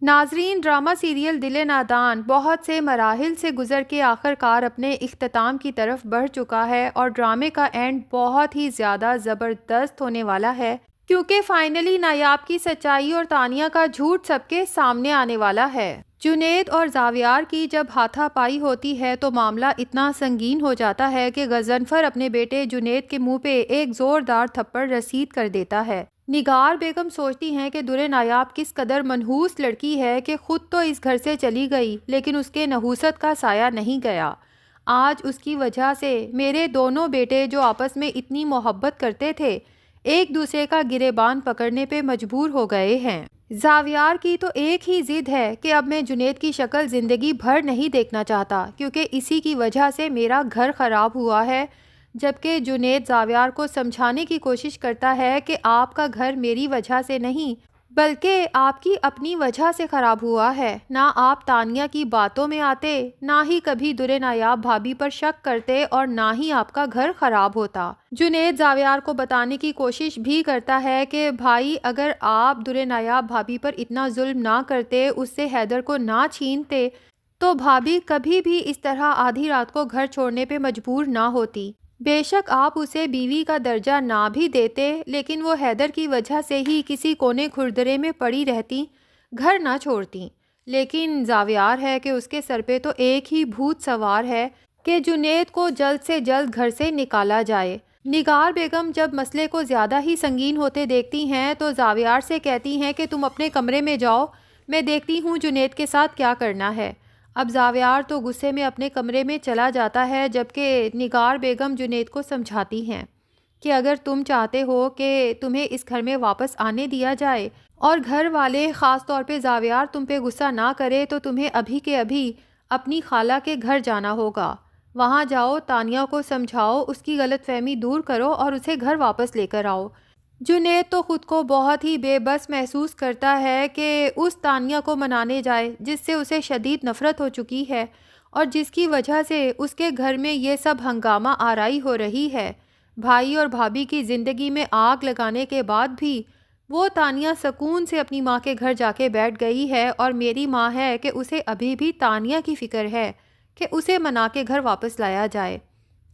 ناظرین، drama serial دل نادان بہت سے مراحل سے گزر کے آخر کار اپنے اختتام کی طرف بڑھ چکا ہے اور ڈرامے کا اینڈ بہت ہی زیادہ زبردست ہونے والا ہے، کیونکہ فائنلی نایاب کی سچائی اور تانیہ کا جھوٹ سب کے سامنے آنے والا ہے۔ جنید اور زاویار کی جب ہاتھا پائی ہوتی ہے تو معاملہ اتنا سنگین ہو جاتا ہے کہ غضنفر اپنے بیٹے جنید کے منہ پہ ایک زوردار تھپڑ رسید کر دیتا ہے۔ نگار بیگم سوچتی ہیں کہ در نایاب کس قدر منحوس لڑکی ہے کہ خود تو اس گھر سے چلی گئی لیکن اس کے نحوست کا سایہ نہیں گیا۔ آج اس کی وجہ سے میرے دونوں بیٹے جو آپس میں اتنی محبت کرتے تھے ایک دوسرے کا گریبان پکڑنے پہ مجبور ہو گئے ہیں۔ زاویار کی تو ایک ہی ضد ہے کہ اب میں جنید کی شکل زندگی بھر نہیں دیکھنا چاہتا، کیونکہ اسی کی وجہ سے میرا گھر خراب ہوا ہے، جبکہ جنید زاویار کو سمجھانے کی کوشش کرتا ہے کہ آپ کا گھر میری وجہ سے نہیں بلکہ آپ کی اپنی وجہ سے خراب ہوا ہے۔ نہ آپ تانیہ کی باتوں میں آتے، نہ ہی کبھی در نایاب بھابھی پر شک کرتے اور نہ ہی آپ کا گھر خراب ہوتا۔ جنید زاویار کو بتانے کی کوشش بھی کرتا ہے کہ بھائی، اگر آپ در نایاب بھابھی پر اتنا ظلم نہ کرتے، اس سے حیدر کو نہ چھینتے، تو بھابھی کبھی بھی اس طرح آدھی رات کو گھر چھوڑنے پہ مجبور نہ ہوتی۔ بے شک آپ اسے بیوی کا درجہ نہ بھی دیتے، لیکن وہ حیدر کی وجہ سے ہی کسی کونے کھردرے میں پڑی رہتی، گھر نہ چھوڑتی۔ لیکن زاویار ہے کہ اس کے سر پہ تو ایک ہی بھوت سوار ہے کہ جنید کو جلد سے جلد گھر سے نکالا جائے۔ نگار بیگم جب مسئلے کو زیادہ ہی سنگین ہوتے دیکھتی ہیں تو زاویار سے کہتی ہیں کہ تم اپنے کمرے میں جاؤ، میں دیکھتی ہوں جنید کے ساتھ کیا کرنا ہے۔ اب زاویار تو غصے میں اپنے کمرے میں چلا جاتا ہے، جبکہ نگار بیگم جنید کو سمجھاتی ہیں کہ اگر تم چاہتے ہو کہ تمہیں اس گھر میں واپس آنے دیا جائے اور گھر والے خاص طور پہ زاویار تم پہ غصہ نہ کرے تو تمہیں ابھی کے ابھی اپنی خالہ کے گھر جانا ہوگا۔ وہاں جاؤ، تانیہ کو سمجھاؤ، اس کی غلط فہمی دور کرو اور اسے گھر واپس لے کر آؤ۔ جنید تو خود کو بہت ہی بے بس محسوس کرتا ہے کہ اس تانیہ کو منانے جائے جس سے اسے شدید نفرت ہو چکی ہے اور جس کی وجہ سے اس کے گھر میں یہ سب ہنگامہ آرائی ہو رہی ہے۔ بھائی اور بھابھی کی زندگی میں آگ لگانے کے بعد بھی وہ تانیہ سکون سے اپنی ماں کے گھر جا کے بیٹھ گئی ہے، اور میری ماں ہے کہ اسے ابھی بھی تانیہ کی فکر ہے کہ اسے منا کے گھر واپس لایا جائے۔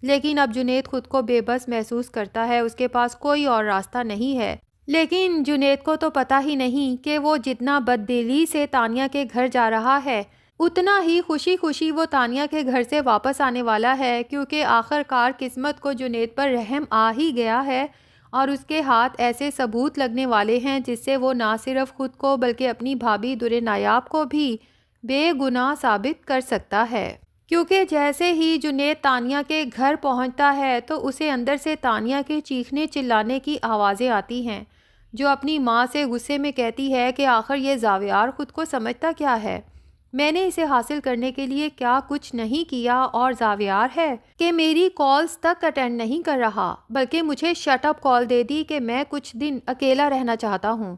لیکن اب جنید خود کو بے بس محسوس کرتا ہے، اس کے پاس کوئی اور راستہ نہیں ہے۔ لیکن جنید کو تو پتہ ہی نہیں کہ وہ جتنا بددلی سے تانیہ کے گھر جا رہا ہے اتنا ہی خوشی خوشی وہ تانیہ کے گھر سے واپس آنے والا ہے، کیونکہ آخر کار قسمت کو جنید پر رحم آ ہی گیا ہے اور اس کے ہاتھ ایسے ثبوت لگنے والے ہیں جس سے وہ نہ صرف خود کو بلکہ اپنی بھابھی در نایاب کو بھی بے گناہ ثابت کر سکتا ہے۔ کیونکہ جیسے ہی جنید تانیہ کے گھر پہنچتا ہے تو اسے اندر سے تانیہ کے چیخنے چلانے کی آوازیں آتی ہیں، جو اپنی ماں سے غصے میں کہتی ہے کہ آخر یہ زاویار خود کو سمجھتا کیا ہے، میں نے اسے حاصل کرنے کے لیے کیا کچھ نہیں کیا، اور زاویار ہے کہ میری کالز تک اٹینڈ نہیں کر رہا بلکہ مجھے شٹ اپ کال دے دی کہ میں کچھ دن اکیلا رہنا چاہتا ہوں۔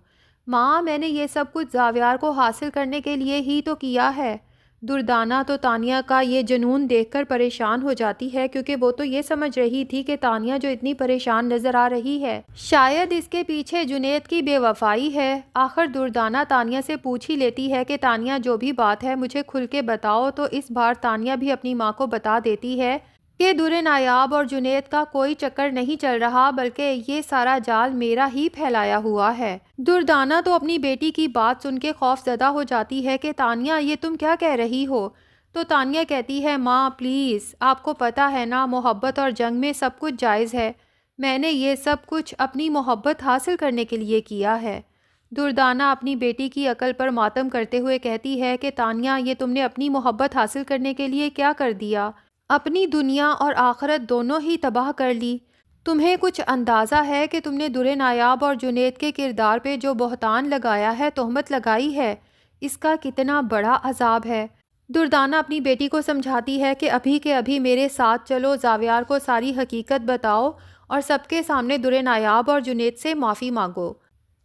ماں، میں نے یہ سب کچھ زاویار کو حاصل کرنے کے لیے ہی تو کیا ہے۔ دردانہ تو تانیہ کا یہ جنون دیکھ کر پریشان ہو جاتی ہے، کیونکہ وہ تو یہ سمجھ رہی تھی کہ تانیہ جو اتنی پریشان نظر آ رہی ہے شاید اس کے پیچھے جنید کی بے وفائی ہے۔ آخر دردانہ تانیہ سے پوچھ ہی لیتی ہے کہ تانیہ جو بھی بات ہے مجھے کھل کے بتاؤ، تو اس بار تانیہ بھی اپنی ماں کو بتا دیتی ہے کہ در نایاب اور جنید کا کوئی چکر نہیں چل رہا بلکہ یہ سارا جال میرا ہی پھیلایا ہوا ہے۔ دردانہ تو اپنی بیٹی کی بات سن کے خوف زدہ ہو جاتی ہے کہ تانیہ، یہ تم کیا کہہ رہی ہو؟ تو تانیہ کہتی ہے، ماں پلیز، آپ کو پتہ ہے نا محبت اور جنگ میں سب کچھ جائز ہے، میں نے یہ سب کچھ اپنی محبت حاصل کرنے کے لیے کیا ہے۔ دردانہ اپنی بیٹی کی عقل پر ماتم کرتے ہوئے کہتی ہے کہ تانیہ، یہ تم نے اپنی محبت حاصل کرنے کے لیے کیا کر دیا؟ اپنی دنیا اور آخرت دونوں ہی تباہ کر لی۔ تمہیں کچھ اندازہ ہے کہ تم نے در نایاب اور جنید کے کردار پہ جو بہتان لگایا ہے، تہمت لگائی ہے، اس کا کتنا بڑا عذاب ہے۔ دردانہ اپنی بیٹی کو سمجھاتی ہے کہ ابھی کے ابھی میرے ساتھ چلو، زاویار کو ساری حقیقت بتاؤ اور سب کے سامنے در نایاب اور جنید سے معافی مانگو۔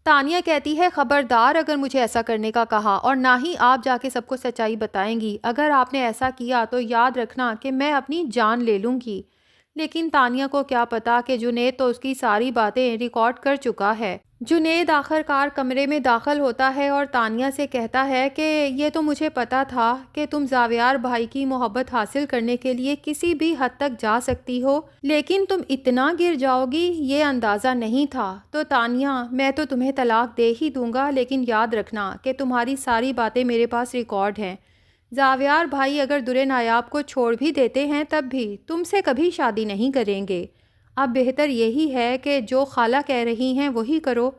تانیہ کہتی ہے، خبردار اگر مجھے ایسا کرنے کا کہا، اور نہ ہی آپ جا کے سب کو سچائی بتائیں گی۔ اگر آپ نے ایسا کیا تو یاد رکھنا کہ میں اپنی جان لے لوں گی۔ لیکن تانیہ کو کیا پتا کہ جنید تو اس کی ساری باتیں ریکارڈ کر چکا ہے۔ جنید آخر کار کمرے میں داخل ہوتا ہے اور تانیہ سے کہتا ہے کہ یہ تو مجھے پتا تھا کہ تم زاویار بھائی کی محبت حاصل کرنے کے لیے کسی بھی حد تک جا سکتی ہو، لیکن تم اتنا گر جاؤ گی یہ اندازہ نہیں تھا۔ تو تانیہ، میں تو تمہیں طلاق دے ہی دوں گا، لیکن یاد رکھنا کہ تمہاری ساری باتیں میرے پاس ریکارڈ ہیں۔ زاویار بھائی اگر درِ نایاب کو چھوڑ بھی دیتے ہیں تب بھی تم سے کبھی شادی نہیں کریں گے۔ اب بہتر یہی ہے کہ جو خالہ کہہ رہی ہیں وہی کرو،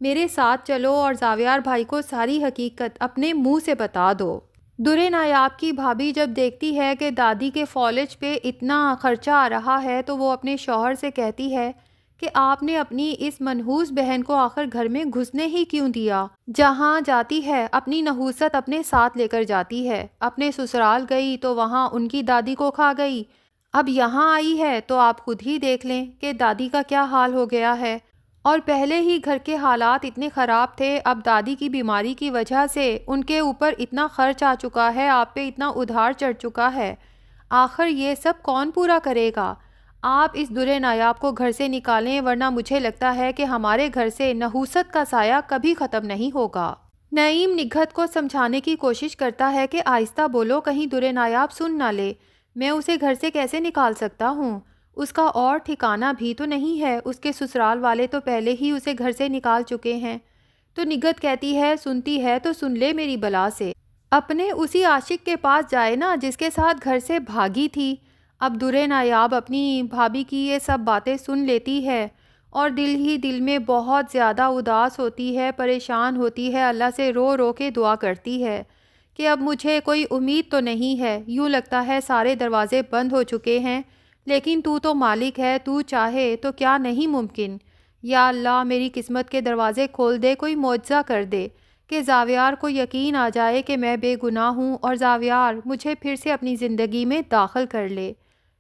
میرے ساتھ چلو اور زاویار بھائی کو ساری حقیقت اپنے منہ سے بتا دو۔ درِ نایاب کی بھابھی جب دیکھتی ہے کہ دادی کے فالج پہ اتنا خرچہ آ رہا ہے تو وہ اپنے شوہر سے کہتی ہے کہ آپ نے اپنی اس منحوس بہن کو آخر گھر میں گھسنے ہی کیوں دیا؟ جہاں جاتی ہے اپنی نحوست اپنے ساتھ لے کر جاتی ہے، اپنے سسرال گئی تو وہاں ان کی دادی کو کھا گئی، اب یہاں آئی ہے تو آپ خود ہی دیکھ لیں کہ دادی کا کیا حال ہو گیا ہے۔ اور پہلے ہی گھر کے حالات اتنے خراب تھے، اب دادی کی بیماری کی وجہ سے ان کے اوپر اتنا خرچ آ چکا ہے، آپ پہ اتنا ادھار چڑھ چکا ہے، آخر یہ سب کون پورا کرے گا؟ آپ اس درِ نایاب کو گھر سے نکالیں، ورنہ مجھے لگتا ہے کہ ہمارے گھر سے نحوست کا سایہ کبھی ختم نہیں ہوگا۔ نعیم نگہت کو سمجھانے کی کوشش کرتا ہے کہ آہستہ بولو، کہیں درِ نایاب سن نہ لے، میں اسے گھر سے کیسے نکال سکتا ہوں؟ اس کا اور ٹھکانہ بھی تو نہیں ہے، اس کے سسرال والے تو پہلے ہی اسے گھر سے نکال چکے ہیں۔ تو نگہت کہتی ہے سنتی ہے تو سن لے میری بلا سے، اپنے اسی عاشق کے پاس جائے نا جس کے ساتھ گھر سے بھاگی تھی۔ اب درِ نایاب اپنی بھابھی کی یہ سب باتیں سن لیتی ہے اور دل ہی دل میں بہت زیادہ اداس ہوتی ہے، پریشان ہوتی ہے، اللہ سے رو رو کے دعا کرتی ہے کہ اب مجھے کوئی امید تو نہیں ہے، یوں لگتا ہے سارے دروازے بند ہو چکے ہیں، لیکن تو مالک ہے، تو چاہے تو کیا نہیں ممکن۔ یا اللہ میری قسمت کے دروازے کھول دے، کوئی معجزہ کر دے کہ زاویار کو یقین آ جائے کہ میں بے گناہ ہوں اور زاویار مجھے پھر سے اپنی زندگی میں داخل کر لے۔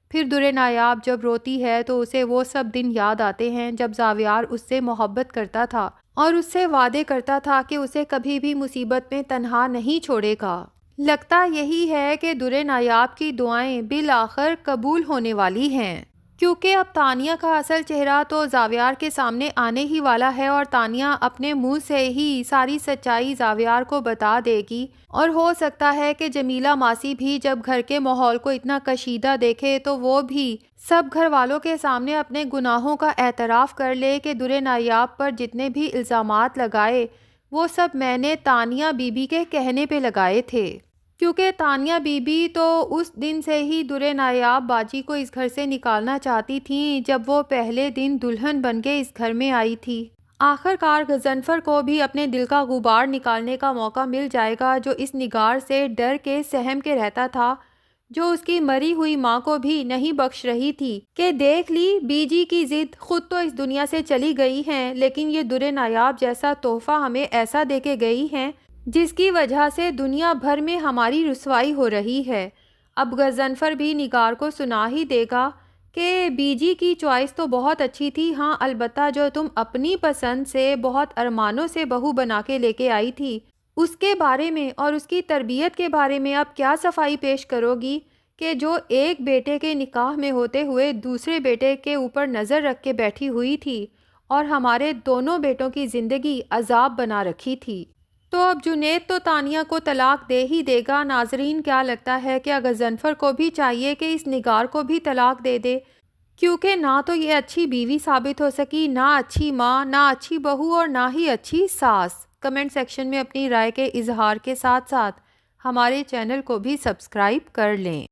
پھر درِ نایاب جب روتی ہے تو اسے وہ سب دن یاد آتے ہیں جب زاویار اس سے محبت کرتا تھا اور اس سے وعدے کرتا تھا کہ اسے کبھی بھی مصیبت میں تنہا نہیں چھوڑے گا۔ لگتا یہی ہے کہ درِ نایاب کی دعائیں بالآخر قبول ہونے والی ہیں، کیونکہ اب تانیہ کا اصل چہرہ تو زاویار کے سامنے آنے ہی والا ہے اور تانیہ اپنے منہ سے ہی ساری سچائی زاویار کو بتا دے گی، اور ہو سکتا ہے کہ جمیلہ ماسی بھی جب گھر کے ماحول کو اتنا کشیدہ دیکھے تو وہ بھی سب گھر والوں کے سامنے اپنے گناہوں کا اعتراف کر لے کہ درِ نایاب پر جتنے بھی الزامات لگائے وہ سب میں نے تانیہ بی بی کے کہنے پہ لگائے تھے، کیونکہ تانیہ بی بی تو اس دن سے ہی درِ نایاب باجی کو اس گھر سے نکالنا چاہتی تھیں جب وہ پہلے دن دلہن بن کے اس گھر میں آئی تھی۔ آخر کار غضنفر کو بھی اپنے دل کا غبار نکالنے کا موقع مل جائے گا، جو اس نگار سے ڈر کے سہم کے رہتا تھا، جو اس کی مری ہوئی ماں کو بھی نہیں بخش رہی تھی کہ دیکھ لی بی جی کی ضد، خود تو اس دنیا سے چلی گئی ہیں لیکن یہ درِ نایاب جیسا تحفہ ہمیں ایسا دے کے گئی ہیں جس کی وجہ سے دنیا بھر میں ہماری رسوائی ہو رہی ہے۔ اب غضنفر بھی نگار کو سنا ہی دے گا کہ بی جی کی چوائس تو بہت اچھی تھی، ہاں البتہ جو تم اپنی پسند سے بہت ارمانوں سے بہو بنا کے لے کے آئی تھی اس کے بارے میں اور اس کی تربیت کے بارے میں اب کیا صفائی پیش کرو گی کہ جو ایک بیٹے کے نکاح میں ہوتے ہوئے دوسرے بیٹے کے اوپر نظر رکھ کے بیٹھی ہوئی تھی اور ہمارے دونوں بیٹوں کی زندگی عذاب بنا رکھی تھی۔ تو اب جنید تو تانیہ کو طلاق دے ہی دے گا۔ ناظرین کیا لگتا ہے کہ غضنفر کو بھی چاہیے کہ اس نگار کو بھی طلاق دے دے، کیونکہ نہ تو یہ اچھی بیوی ثابت ہو سکی، نہ اچھی ماں، نہ اچھی بہو اور نہ ہی اچھی ساس۔ کمنٹ سیکشن میں اپنی رائے کے اظہار کے ساتھ ساتھ ہمارے چینل کو بھی سبسکرائب کر لیں۔